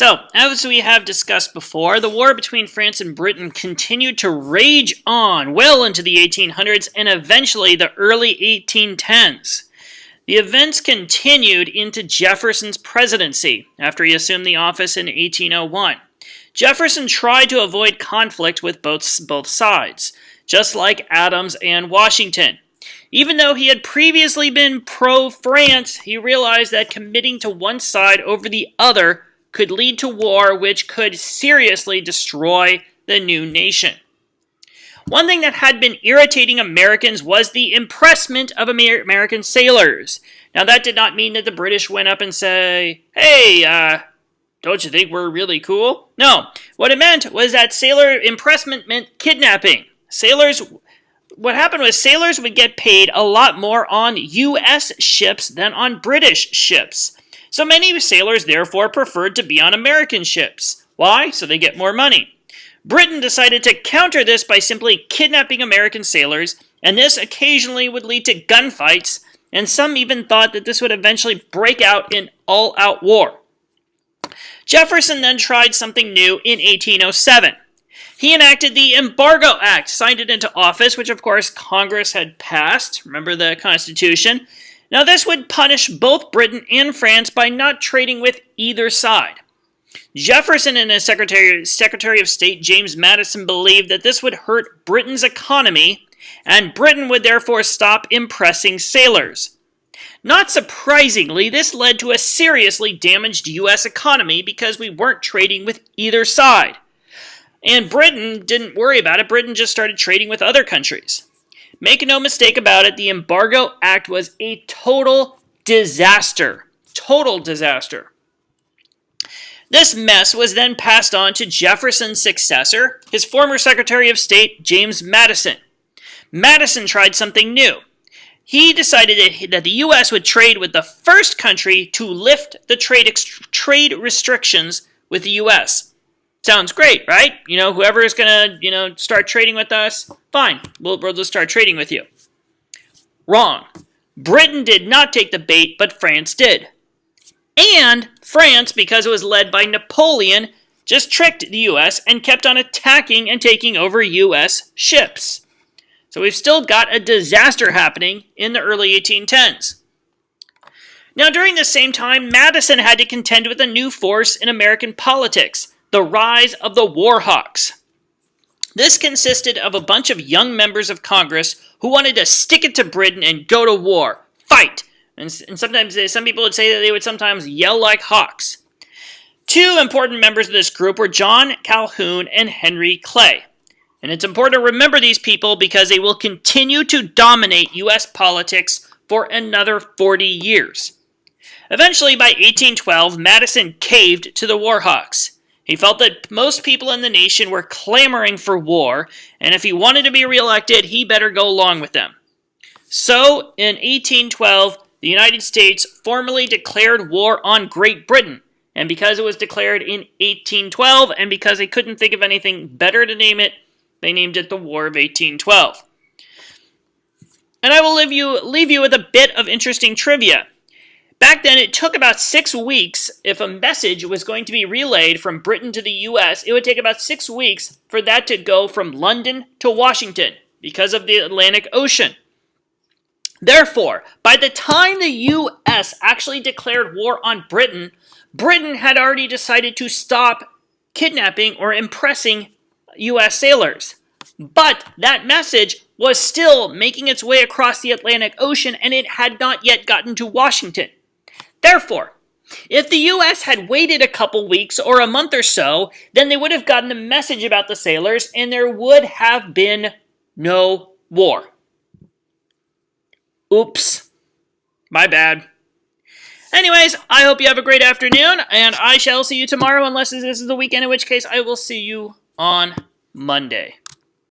So, as we have discussed before, the war between France and Britain continued to rage on well into the 1800s and eventually the early 1810s. The events continued into Jefferson's presidency after he assumed the office in 1801. Jefferson tried to avoid conflict with both sides, just like Adams and Washington. Even though he had previously been pro-France, he realized that committing to one side over the other could lead to war, which could seriously destroy the new nation. One thing that had been irritating Americans was the impressment of American sailors. Now, that did not mean that the British went up and say, hey, don't you think we're really cool? No, what it meant was that sailor impressment meant kidnapping. What happened was sailors would get paid a lot more on U.S. ships than on British ships. So many sailors therefore preferred to be on American ships. Why? So they get more money. Britain decided to counter this by simply kidnapping American sailors, and this occasionally would lead to gunfights, and some even thought that this would eventually break out in all-out war. Jefferson then tried something new in 1807. He enacted the Embargo Act, signed it into office, which of course Congress had passed. Remember the Constitution? Now this would punish both Britain and France by not trading with either side. Jefferson and his Secretary of State James Madison believed that this would hurt Britain's economy, and Britain would therefore stop impressing sailors. Not surprisingly, this led to a seriously damaged U.S. economy because we weren't trading with either side. And Britain didn't worry about it. Britain just started trading with other countries. Make no mistake about it, the Embargo Act was a total disaster. Total disaster. This mess was then passed on to Jefferson's successor, his former Secretary of State, James Madison. Madison tried something new. He decided that the U.S. would trade with the first country to lift the trade restrictions with the U.S. Sounds great, right? Whoever is going to, start trading with us, fine, we'll just start trading with you. Wrong. Britain did not take the bait, but France did. And France, because it was led by Napoleon, just tricked the U.S. and kept on attacking and taking over U.S. ships. So we've still got a disaster happening in the early 1810s. Now, during the same time, Madison had to contend with a new force in American politics, the rise of the War Hawks. This consisted of a bunch of young members of Congress who wanted to stick it to Britain and go to war, fight. And sometimes some people would say that they would sometimes yell like hawks. Two important members of this group were John Calhoun and Henry Clay. And it's important to remember these people because they will continue to dominate U.S. politics for another 40 years. Eventually, by 1812, Madison caved to the War Hawks. He felt that most people in the nation were clamoring for war, and if he wanted to be reelected, he better go along with them. So, in 1812, the United States formally declared war on Great Britain, and because it was declared in 1812, and because they couldn't think of anything better to name it, they named it the War of 1812. And I will leave you with a bit of interesting trivia. Back then, it took about 6 weeks, if a message was going to be relayed from Britain to the U.S., it would take about 6 weeks for that to go from London to Washington, because of the Atlantic Ocean. Therefore, by the time the U.S. actually declared war on Britain, Britain had already decided to stop kidnapping or impressing U.S. sailors. But that message was still making its way across the Atlantic Ocean, and it had not yet gotten to Washington. Therefore, if the U.S. had waited a couple weeks or a month or so, then they would have gotten a message about the sailors, and there would have been no war. Oops. My bad. Anyways, I hope you have a great afternoon, and I shall see you tomorrow, unless this is the weekend, in which case I will see you on Monday.